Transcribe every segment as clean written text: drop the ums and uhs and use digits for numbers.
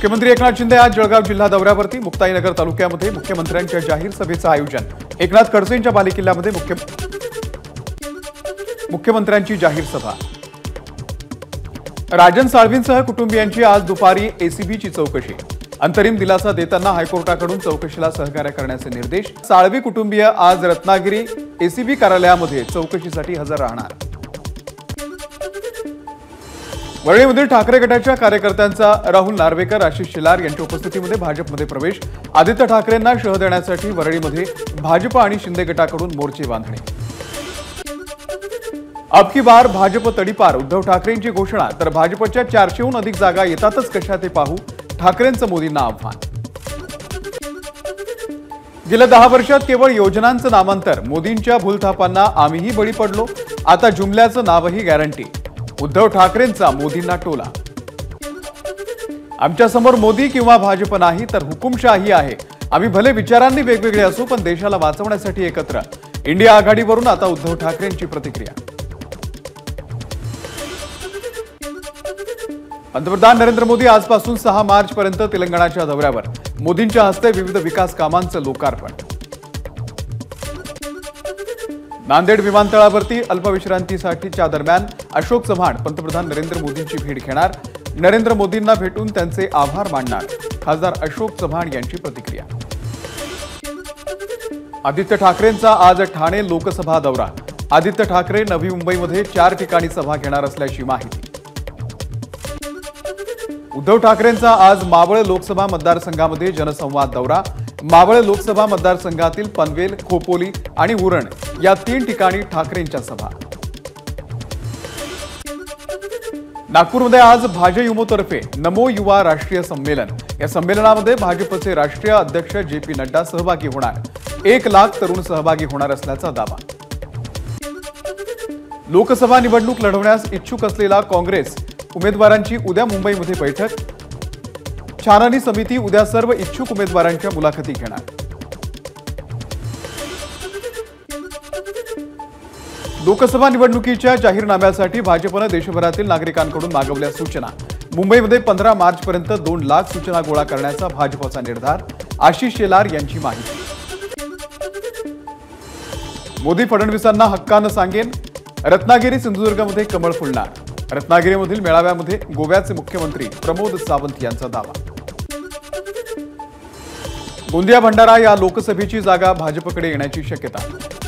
मुख्यमंत्री एकनाथ शिंदे आज जळगाव जिल्हा दौऱ्यावरती मुक्ताईनगर तालुक्यामध्ये मुख्यमंत्र्यांच्या जाहीर सभेचं आयोजन। एकनाथ खडसेंच्या बालेकिल्ल्यामध्ये मुख्यमंत्र्यांची जाहीर सभा। राजन साळवींसह कुटुंबियांची आज दुपारी एसीबीची चौकशी। अंतरिम दिलासा देताना हायकोर्टाकडून चौकशीला सहकार्य करण्याचे निर्देश। साळवी कुटुंबीय आज रत्नागिरी एसीबी कार्यालयामध्ये चौकशीसाठी हजर राहणार। वरळीमधील ठाकरे गटाच्या कार्यकर्त्यांचा राहुल नार्वेकर, आशिष शेलार यांच्या उपस्थितीमध्ये भाजपमध्ये प्रवेश। आदित्य ठाकरेंना शह देण्यासाठी वरळीमध्ये भाजप आणि शिंदे गटाकडून मोर्चे बांधणे। अब की बार भाजप तडीपार, उद्धव ठाकरेंची घोषणा। तर भाजपच्या 400हून अधिक जागा येतातच कशा ते पाहू, ठाकरेंचं मोदींना आव्हान। गेल्या 10 वर्षात केवळ योजनांचं नामांतर, मोदींच्या भूलथापांना आम्हीही बळी पडलो, आता जुमल्याचं नावही गॅरंटी। उद्धव ठाकरेंचा मोदींना टोला। आमच्या समोर मोदी किंवा भाजप नाही तर हुकुमशाही आहे। आम्ही भले विचारांनी वेगवेगळे असू पण देशाला वाचवण्यासाठी एकत्र। इंडिया आघाडीवरून आता उद्धव ठाकरेंची प्रतिक्रिया। पंतप्रधान नरेंद्र मोदी आजपासून 6 मार्च पर्यंत तेलंगणाच्या दौऱ्यावर। मोदींच्या हस्ते विविध विकास कामांचं लोकार्पण। नांदेड विमानतळावरती अल्पविश्रांतीसाठीच्या दरम्यान अशोक चव्हाण पंतप्रधान नरेंद्र मोदींची भेट घेणार। नरेंद्र मोदींना भेटून त्यांचे आभार मानणार। खासदार अशोक चव्हाण यांची प्रतिक्रिया। आदित्य ठाकरेंचा आज ठाणे लोकसभा दौरा। आदित्य ठाकरे नवी मुंबईमध्ये 4 ठिकाणी सभा घेणार असल्याची माहिती। उद्धव ठाकरेंचा आज मावळ लोकसभा मतदारसंघामध्ये जनसंवाद दौरा। मावळ लोकसभा मतदारसंघातील पनवेल, खोपोली आणि उरण या 3 ठिकाणी ठाकरेंच्या सभा। नागपूरमध्ये आज भाजयुमोतर्फे नमो युवा राष्ट्रीय संमेलन। या संमेलनामध्ये भाजपचे राष्ट्रीय अध्यक्ष जे.पी. नड्डा सहभागी होणार। 1 लाख तरुण सहभागी होणार असल्याचा दावा। लोकसभा निवडणूक लढवण्यास इच्छुक असलेला काँग्रेस उमेदवारांची उद्या मुंबईमध्ये बैठक। छाननी समिती उद्या सर्व इच्छुक उमेदवारांच्या मुलाखती घेणार। लोकसभा निवडणुकीच्या जाहीरनाम्यासाठी भाजपने देशभरातील नागरिकांकडून मागवल्या सूचना। मुंबईमध्ये 15 मार्च पर्यंत 2 लाख सूचना गोळा करण्याचा भाजपचा निर्धार। आशिष शेलार यांची माहिती। मोदी फडणवीसांना हक्कानं सांगेन, रत्नागिरी सिंधुदुर्गमध्ये कमळ फुलणार। रत्नागिरीमधील मेळाव्यामध्ये गोव्याचे मुख्यमंत्री प्रमोद सावंत यांचा दावा। गोंदिया भंडारा या लोकसभेची जागा भाजपकडे येण्याची शक्यता।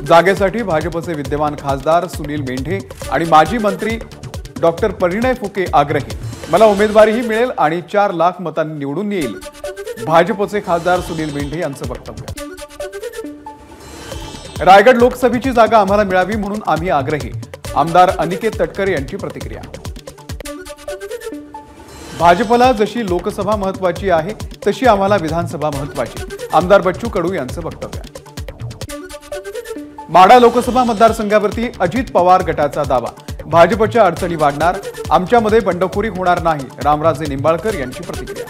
जागेसाठी भाजपचे विद्यमान खासदार सुनील मेंढे आणि माजी मंत्री डॉक्टर परिणय फुके आग्रही। मला उमेदवारीही मिळेल आणि 4 लाख मतांनी निवडून येईल, भाजपचे खासदार सुनील मेंढे यांचं वक्तव्य। रायगड लोकसभेची जागा आम्हाला मिळावी म्हणून आम्ही आग्रही। आमदार अनिकेत तटकरे यांची प्रतिक्रिया। भाजपला जशी लोकसभा महत्वाची आहे तशी आम्हाला विधानसभा महत्वाची, आमदार बच्चू कडू यांचं वक्तव्य। माढा लोकसभा मतदारसंघावरती अजित पवार गटाचा दावा। भाजपच्या अडचणी वाढणार, आमच्यामध्ये बंडखोरी होणार नाही, रामराजे निंबाळकर यांची प्रतिक्रिया।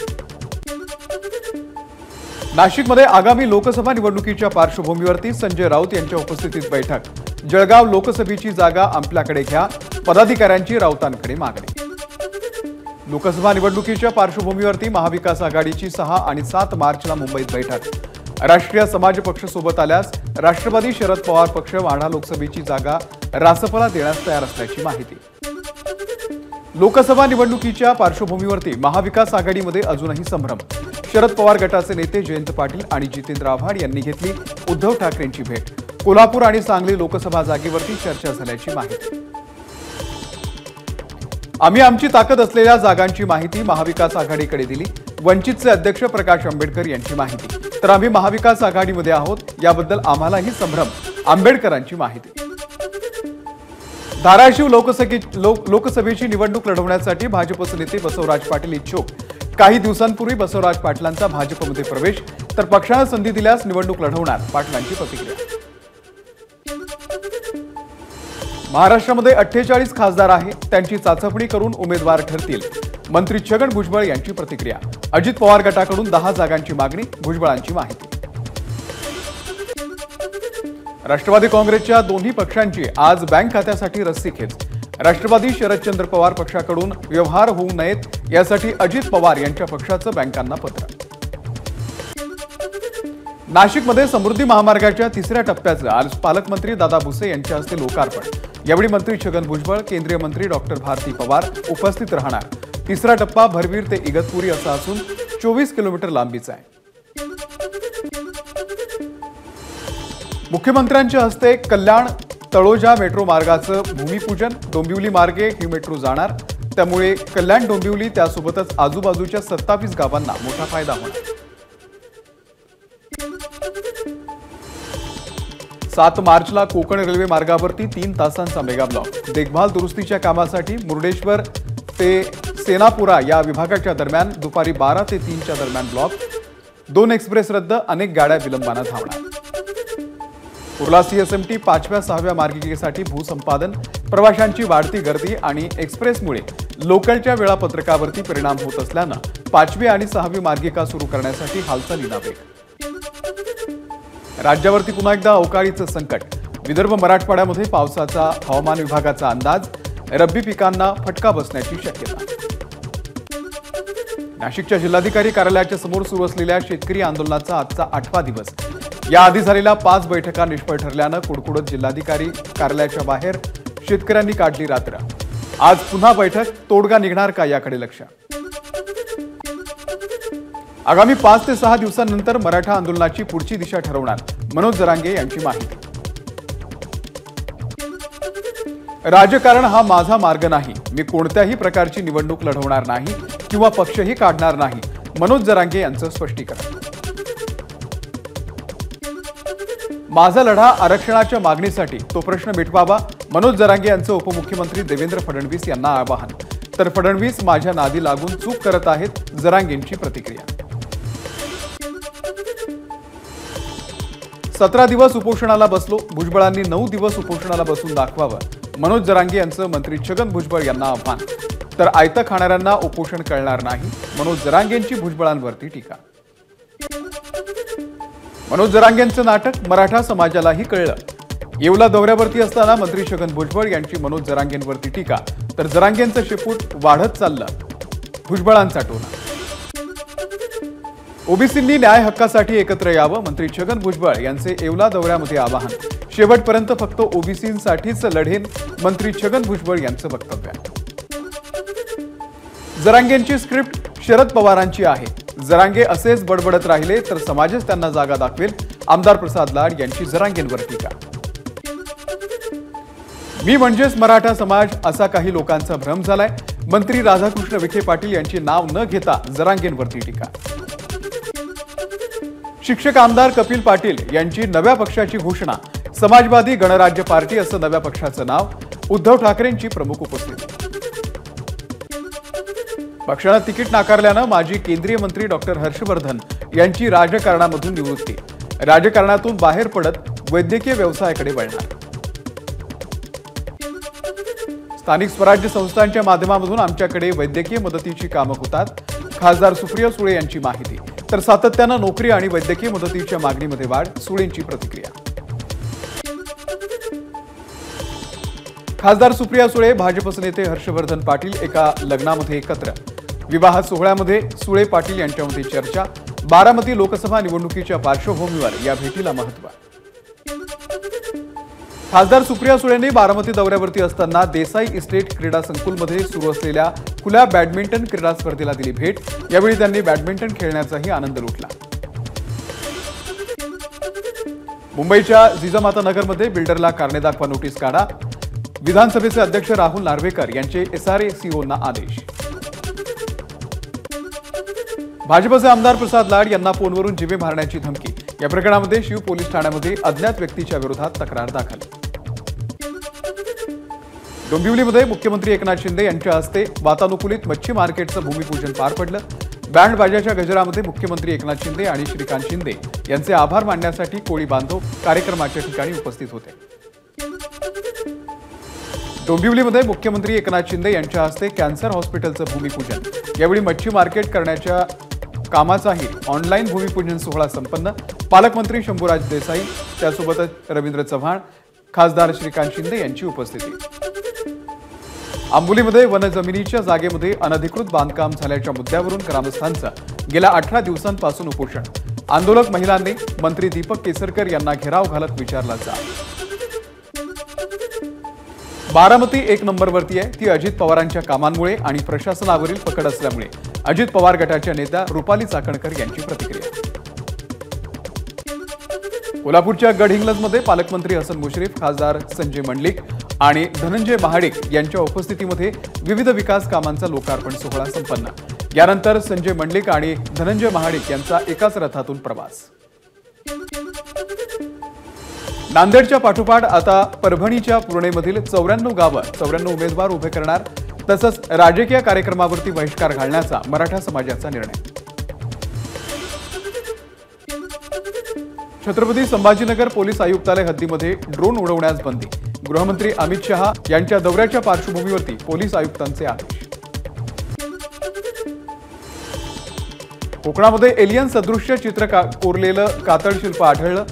नाशिकमध्ये आगामी लोकसभा निवडणुकीच्या पार्श्वभूमीवरती संजय राऊत यांच्या उपस्थितीत बैठक। जळगाव लोकसभेची जागा आपल्याकडे घ्या, पदाधिकाऱ्यांची राऊतांकडे मागणी। लोकसभा निवडणुकीच्या पार्श्वभूमीवरती महाविकास आघाडीची 6 आणि 7 मार्चला मुंबईत बैठक। राष्ट्रीय समाज पक्ष सोबत आल्यास राष्ट्रवादी शरद पवार पक्ष माढा लोकसभेची जागा रासपला देण्यास तयार असल्याची माहिती। लोकसभा निवडणुकीच्या पार्श्वभूमीवरती महाविकास आघाडीमध्ये अजूनही संभ्रम। शरद पवार गटाचे नेते जयंत पाटील आणि जितेंद्र आव्हाड यांनी घेतली उद्धव ठाकरेंची भेट। कोल्हापूर आणि सांगली लोकसभा जागेवरती चर्चा झाल्याची माहिती। आम्ही आमची ताकद असलेल्या जागांची माहिती महाविकास आघाडीकडे दिली। वंचितचे अध्यक्ष प्रकाश आंबेडकर यांची माहिती। तर आम्ही महाविकास आघाडीमध्ये आहोत याबद्दल आम्हालाही संभ्रम, आंबेडकरांची माहिती। धाराशिव लोकसभेची निवडणूक लढवण्यासाठी भाजपचे नेते बसवराज पाटील इच्छुक। काही दिवसांपूर्वी बसवराज पाटलांचा भाजपमध्ये प्रवेश, तर पक्षाने संधी दिल्यास निवडणूक लढवणार, पाटलांची प्रतिक्रिया। महाराष्ट्रामध्ये 48 खासदार आहेत, त्यांची चाचपणी करून उमेदवार ठरतील, मंत्री छगन भुजबळ यांची प्रतिक्रिया। अजित पवार गटाकडून 10 जागांची मागणी, भुजबळांची माहिती। राष्ट्रवादी काँग्रेसच्या दोन्ही पक्षांची आज बँक खात्यासाठी रस्सीखेच। राष्ट्रवादी शरदचंद्र पवार पक्षाकडून व्यवहार होऊ नयेत यासाठी अजित पवार यांच्या पक्षाचं बँकांना पत्र. नाशिकमध्ये समृद्धी महामार्गाच्या तिसऱ्या टप्प्याचं आज पालकमंत्री दादा भुसे यांच्या हस्ते लोकार्पण. यावेळी मंत्री छगन भुजबळ, केंद्रीय मंत्री डॉक्टर भारती पवार उपस्थित राहणार. तिसरा टप्पा भरवीर ते इगतपुरी असा असून 24 किलोमीटर लांबीचा आहे. मुख्यमंत्र्यांच्या हस्ते कल्याण तळोजा मेट्रो मार्गाचं भूमिपूजन. डोंबिवली मार्गे ही मेट्रो जाणार, त्यामुळे कल्याण डोंबिवली त्यासोबतच आजूबाजूच्या 27 गावांना मोठा फायदा होणार. 7 मार्चला कोकण रेल्वे मार्गावरती 3 तासांचा मेगा ब्लॉक. देखभाल दुरुस्तीच्या कामासाठी मुर्डेश्वर ते सेनापुरा या विभागाच्या दरम्यान दुपारी 12 ते 3च्या दरम्यान ब्लॉक. 2 एक्सप्रेस रद्द, अनेक गाड्या विलंबानं धावणार. कुर्ला CSMT 5व्या-6व्या मार्गिकेसाठी भूसंपादन. प्रवाशांची वाढती गर्दी आणि एक्सप्रेसमुळे लोकलच्या वेळापत्रकावरती परिणाम होत असल्यानं 5वी आणि 6वी मार्गिका सुरू करण्यासाठी हालचालींना वेग. राज्यावरती पुन्हा एकदा अवकाळीचं संकट. विदर्भ मराठवाड्यामध्ये पावसाचा हवामान विभागाचा अंदाज. रब्बी पिकांना फटका बसण्याची शक्यता. नाशिकच्या जिल्हाधिकारी कार्यालयाच्या समोर सुरू असलेल्या शेतकरी आंदोलनाचा आजचा 8वा दिवस. याआधी झालेल्या 5 बैठका निष्फळ ठरल्यानं कुडकुडत जिल्हाधिकारी कार्यालयाच्या बाहेर शेतकऱ्यांनी काढली रात्र. आज पुन्हा बैठक. तोडगा निघणार का याकडे लक्ष. आगामी 5 ते 6 दिवसांनंतर मराठा आंदोलनाची पुढची दिशा ठरवणार. मनोज जरांगे यांची माहिती. राजकारण हा माझा मार्ग नाही. मी कोणत्याही प्रकारची निवडणूक लढवणार नाही किंवा पक्षही काढणार नाही. मनोज जरांगे यांचं स्पष्टीकरण. माझा लढा आरक्षणाच्या मागणीसाठी, तो प्रश्न मिटवावा. मनोज जरांगे यांचं उपमुख्यमंत्री देवेंद्र फडणवीस यांना आवाहन. तर फडणवीस माझ्या नादी लागून चूक करत आहेत, जरांगेंची प्रतिक्रिया. 17 दिवस उपोषणाला बसलो. भुजबळांनी 9 दिवस उपोषणाला बसून दाखवावं. मनोज जरांगे यांचं मंत्री छगन भुजबळ यांना आव्हान. तर आयतं खाणाऱ्यांना उपोषण कळणार नाही. मनोज जरांगेंची भुजबळांवरती टीका. मनोज जरांगेंचं नाटक मराठा समाजालाही कळलं. येवला दौऱ्यावरती असताना मंत्री छगन भुजबळ यांची मनोज जरांगेंवरती टीका. तर जरांगेंचं शेपूट वाढत चाललं. भुजबळांचा टोला. ओबीसींनी न्याय हक्कासाठी एकत्र यावं. मंत्री छगन भुजबळ यांचे येवला दौऱ्यामध्ये आवाहन. शेवटपर्यंत फक्त ओबीसींसाठीच लढेन. मंत्री छगन भुजबळ यांचं वक्तव्य. जरांगेंची स्क्रिप्ट शरद पवारांची आहे. जरांगे असेच बडबडत राहिले तर समाजच त्यांना जागा दाखवेल. आमदार प्रसाद लाड यांची जरांगेंवर टीका. मी म्हणजेच मराठा समाज असा काही लोकांचा भ्रम झालाय. मंत्री राधाकृष्ण विखे पाटील यांची नाव न घेता जरांगेंवरती टीका. शिक्षक आमदार कपिल पाटील यांची नव्या पक्षाची घोषणा. समाजवादी गणराज्य पार्टी असं नव्या पक्षाचं नाव. उद्धव ठाकरेंची प्रमुख उपस्थिती. पक्षानं तिकीट नाकारल्यानं माजी केंद्रीय मंत्री डॉक्टर हर्षवर्धन यांची राजकारणामधून निवृत्ती. राजकारणातून बाहेर पडत वैद्यकीय व्यवसायाकडे वळणार. स्थानिक स्वराज्य संस्थांच्या माध्यमातून आमच्याकडे वैद्यकीय मदतीची कामं होतात. खासदार सुप्रिया सुळे यांची माहिती. तर सातत्यानं नोकरी आणि वैद्यकीय मदतीच्या मागणीमध्ये वाढ. सुळेंची प्रतिक्रिया. खासदार सुप्रिया सुळे, भाजपचे नेते हर्षवर्धन पाटील एका लग्नामध्ये एकत्र. विवाह सोहळ्यामध्ये सुळे पाटील यांच्यामध्ये चर्चा. बारामती लोकसभा निवडणुकीच्या पार्श्वभूमीवर या भेटीला महत्त्व. खासदार सुप्रिया सुळेंनी बारामती दौऱ्यावरती असताना देसाई इस्टेट क्रीडा संकुलमध्ये सुरू असलेल्या खुल्या बॅडमिंटन क्रीडा स्पर्धेला दिली भेट. यावेळी त्यांनी बॅडमिंटन खेळण्याचाही आनंद लुटला. मुंबईच्या जिजामाता नगरमध्ये बिल्डरला कारणे दाखवा नोटीस काढा. विधानसभेचे अध्यक्ष राहुल नार्वेकर यांचे SRA COना आदेश. भाजपचे आमदार प्रसाद लाड यांना फोनवरून जीवे मारण्याची धमकी. या प्रकरणामध्ये शिव पोलीस ठाण्यामध्ये अज्ञात व्यक्तीच्या विरोधात तक्रार दाखल. डोंबिवलीमध्ये मुख्यमंत्री एकनाथ शिंदे यांच्या हस्ते वातानुकूलित मच्छी मार्केटचं भूमिपूजन पार पडलं. बँड बाजाच्या गजरामध्ये मुख्यमंत्री एकनाथ शिंदे आणि श्रीकांत शिंदे यांचे आभार मानण्यासाठी कोळी बांधव कार्यक्रमाच्या ठिकाणी उपस्थित होते. डोंबिवलीमध्ये मुख्यमंत्री एकनाथ शिंदे यांच्या हस्ते कॅन्सर हॉस्पिटलचं भूमिपूजन. यावेळी मच्छी मार्केट करण्याच्या कामाचाही ऑनलाईन भूमिपूजन सोहळा संपन्न. पालकमंत्री शंभूराज देसाई, त्यासोबतच रवींद्र चव्हाण, खासदार श्रीकांत शिंदे यांची उपस्थिती. आंबोलीमध्ये वनजमिनीच्या जागेमध्ये अनधिकृत बांधकाम झाल्याच्या मुद्द्यावरून ग्रामस्थांचं गेल्या 18 दिवसांपासून उपोषण. आंदोलक महिलांनी मंत्री दीपक केसरकर यांना घेराव घालत विचारला जाब. बारामती 1 नंबरवरती आहे. ती अजित पवारांच्या कामांमुळे आणि प्रशासनावरील पकड असल्यामुळे. अजित पवार गटाच्या नेत्या रुपाली चाकणकर यांची प्रतिक्रिया. कोल्हापूरच्या गडहिंग्लजमध्ये पालकमंत्री हसन मुश्रीफ, खासदार संजय मंडलिक आणि धनंजय महाडिक यांच्या उपस्थितीमध्ये विविध विकास कामांचा लोकार्पण सोहळा संपन्न. यानंतर संजय मंडलिक आणि धनंजय महाडिक यांचा एकाच रथातून प्रवास. नांदेडच्या पाठोपाठ आता परभणीच्या पूर्णेमधील 94 गावं 94 उमेदवार उभे करणार. तसंच राजकीय कार्यक्रमावरती बहिष्कार घालण्याचा मराठा समाजाचा निर्णय. छत्रपती संभाजीनगर पोलीस आयुक्तालय हद्दीमध्ये ड्रोन उडवण्यास बंदी. गृहमंत्री अमित शहा यांच्या दौऱ्याच्या पार्श्वभूमीवरती पोलीस आयुक्तांचे आदेश. कोकणामध्ये एलियन सदृश्य चित्र कोरलेलं कातळ शिल्प आढळलं.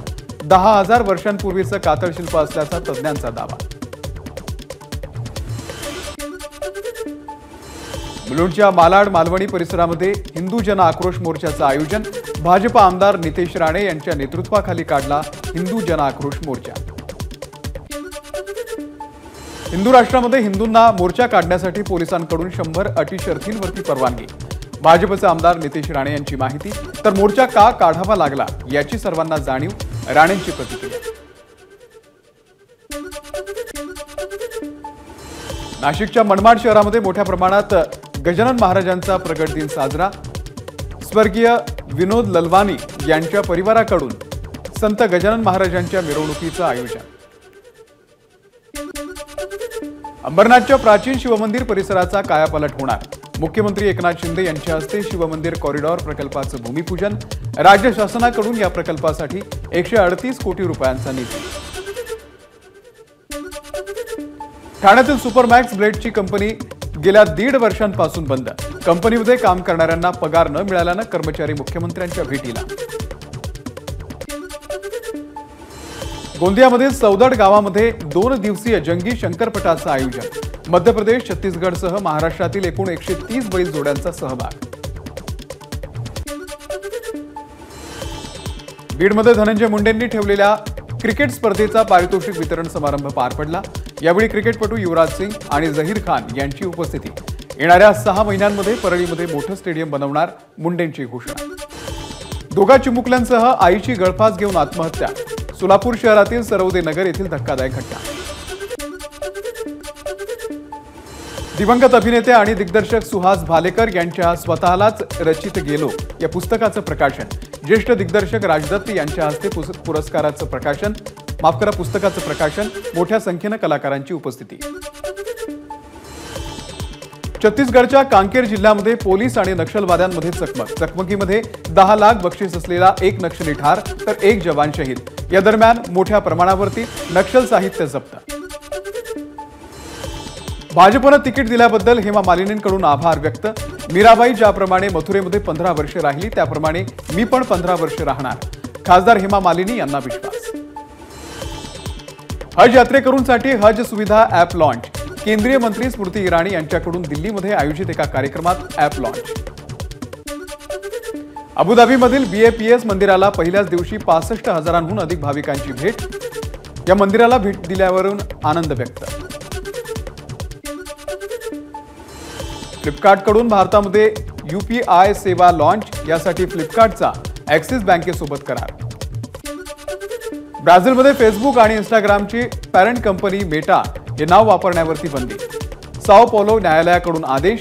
10,000 वर्षांपूर्वीचं कातळ शिल्प असल्याचा तज्ज्ञांचा दावा. मुलुंडच्या मालाड मालवणी परिसरामध्ये हिंदू जन आक्रोश मोर्चाचं आयोजन. भाजप आमदार नितेश राणे यांच्या नेतृत्वाखाली काढला हिंदू जन आक्रोश मोर्चा. हिंदू राष्ट्रामध्ये हिंदूंना मोर्चा काढण्यासाठी पोलिसांकडून 100 अटी शर्थींवरती परवानगी. भाजपचे आमदार नितेश राणे यांची माहिती. तर मोर्चा का काढावा लागला याची सर्वांना जाणीव. राणेंची प्रतिक्रिया. नाशिकच्या मनमाड शहरामध्ये मोठ्या प्रमाणात गजानन महाराजांचा प्रगट दिन साजरा. स्वर्गीय विनोद ललवानी यांच्या परिवाराकडून संत गजानन महाराजांच्या मिरवणुकीचं आयोजन. अंबरनाथच्या प्राचीन शिवमंदिर परिसराचा कायापालट होणार. मुख्यमंत्री एकनाथ शिंदे यांच्या हस्ते शिवमंदिर कॉरिडॉर प्रकल्पाचं भूमिपूजन. राज्य शासनाकडून या प्रकल्पासाठी 138 कोटी रुपयांचा निधी. ठाण्यातील सुपरमॅक्स ब्लेडची कंपनी गेल्या 1.5 वर्षांपासून बंद. कंपनीमध्ये काम करणाऱ्यांना पगार न मिळाल्यानं कर्मचारी मुख्यमंत्र्यांच्या भेटीला. गोंदियामधील सौदड गावामध्ये 2 दिवसीय जंगी शंकरपटाचं आयोजन. मध्य प्रदेश, छत्तीसगडसह महाराष्ट्रातील एकूण 130 बैल जोड्यांचा सहभाग. बीडमध्ये धनंजय मुंडेंनी ठेवलेल्या क्रिकेट स्पर्धेचा पारितोषिक वितरण समारंभ पार पडला. यावेळी क्रिकेटपटू युवराज सिंग आणि झहीर खान यांची उपस्थिती. येणाऱ्या 6 महिन्यांमध्ये परळीमध्ये मोठं स्टेडियम बनवणार. मुंडेंची घोषणा. दोघा चिमुकल्यांसह आईची गळफास घेऊन आत्महत्या. सोलापूर शहरातील सरवदे नगर येथील धक्कादायक घटना. दिवंगत अभिनेते आणि दिग्दर्शक सुहास भालेकर यांच्या स्वतःलाच रचित गेलो या पुस्तकाचं प्रकाशन. ज्येष्ठ दिग्दर्शक राजदत्त यांच्या हस्ते पुस्तकाचं प्रकाशन. मोठ्या संख्येनं कलाकारांची उपस्थिती. छत्तीसगडच्या कांकेर जिल्ह्यामध्ये पोलीस आणि नक्षलवाद्यांमध्ये चकमक. चकमकीमध्ये 10 लाख बक्षीस असलेला एक नक्षली ठार तर एक जवान शहीद. या दरम्यान मोठ्या प्रमाणावरती नक्षल साहित्य जप्त. भाजपनं तिकीट दिल्याबद्दल हेमा मालिनींकडून आभार व्यक्त. मीराबाई ज्याप्रमाणे मथुरेमध्ये 15 वर्षे राहिली त्याप्रमाणे मी पण 15 वर्षे राहणार. खासदार हेमा मालिनी यांना विश्वास. हज यात्रेकरूंसाठी हज सुविधा ॲप लॉन्च. केंद्रीय मंत्री स्मृती इराणी यांच्याकडून दिल्लीमध्ये आयोजित एका कार्यक्रमात ॲप लॉन्च. अबुधाबीमधील BAPS मंदिराला पहिल्याच दिवशी 65,000हून अधिक भाविकांची भेट. या मंदिराला भेट दिल्यावरून आनंद व्यक्त. फ्लिपकार्टकडून भारतामध्ये UPI सेवा लॉन्च. यासाठी फ्लिपकार्टचा ॲक्सिस बँकेसोबत करार. ब्राझीलमध्ये फेसबुक आणि इंस्टाग्रामची पॅरेंट कंपनी मेटा हे नाव वापरण्यावरती बंदी. साओ पौलो न्यायालयाकडून आदेश.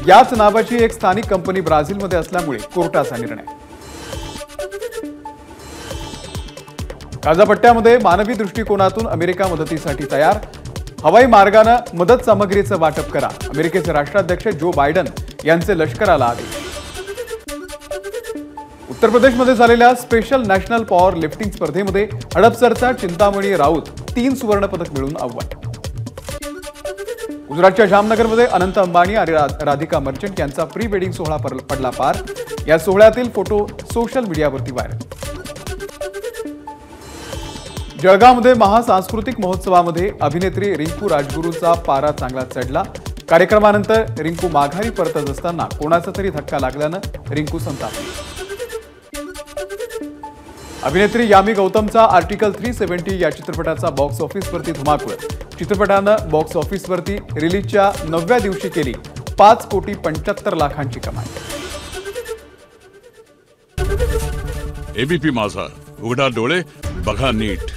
याच नावाची एक स्थानिक कंपनी ब्राझीलमध्ये असल्यामुळे कोर्टाचा निर्णय. गाझापट्ट्यामध्ये मानवी दृष्टिकोनातून अमेरिका मदतीसाठी तयार. हवाई मार्गानं मदत सामग्रीचं वाटप करा. अमेरिकेचे राष्ट्राध्यक्ष जो बायडन यांचे लष्कराला आदेश. उत्तर प्रदेशमध्ये झालेल्या स्पेशल नॅशनल पॉवर लिफ्टिंग स्पर्धेमध्ये हडपसरचा चिंतामणी राऊत 3 सुवर्णपदक मिळवून अव्वल. गुजरातच्या जामनगरमध्ये अनंत अंबानी आणि राधिका मर्चंट यांचा प्री वेडिंग सोहळा पडला पार. या सोहळ्यातील फोटो सोशल मीडियावरती व्हायरल. जळगावमध्ये महासांस्कृतिक महोत्सवामध्ये अभिनेत्री रिंकू राजगुरूचा पारा चांगला चढला। कार्यक्रमानंतर रिंकू माघारी परतत असताना कोणाचा तरी धक्का लागल्यानं रिंकू संतापली। अभिनेत्री यामी गौतमचा आर्टिकल 370 या चित्रपटाचा बॉक्स ऑफिसवरती धुमाकूळ। चित्रपटानं बॉक्स ऑफिसवरती रिलीजच्या 9व्या दिवशी केली 5,75,00,000ची कमाई। एबीपी माझा, उघडा डोळे बघा नीट।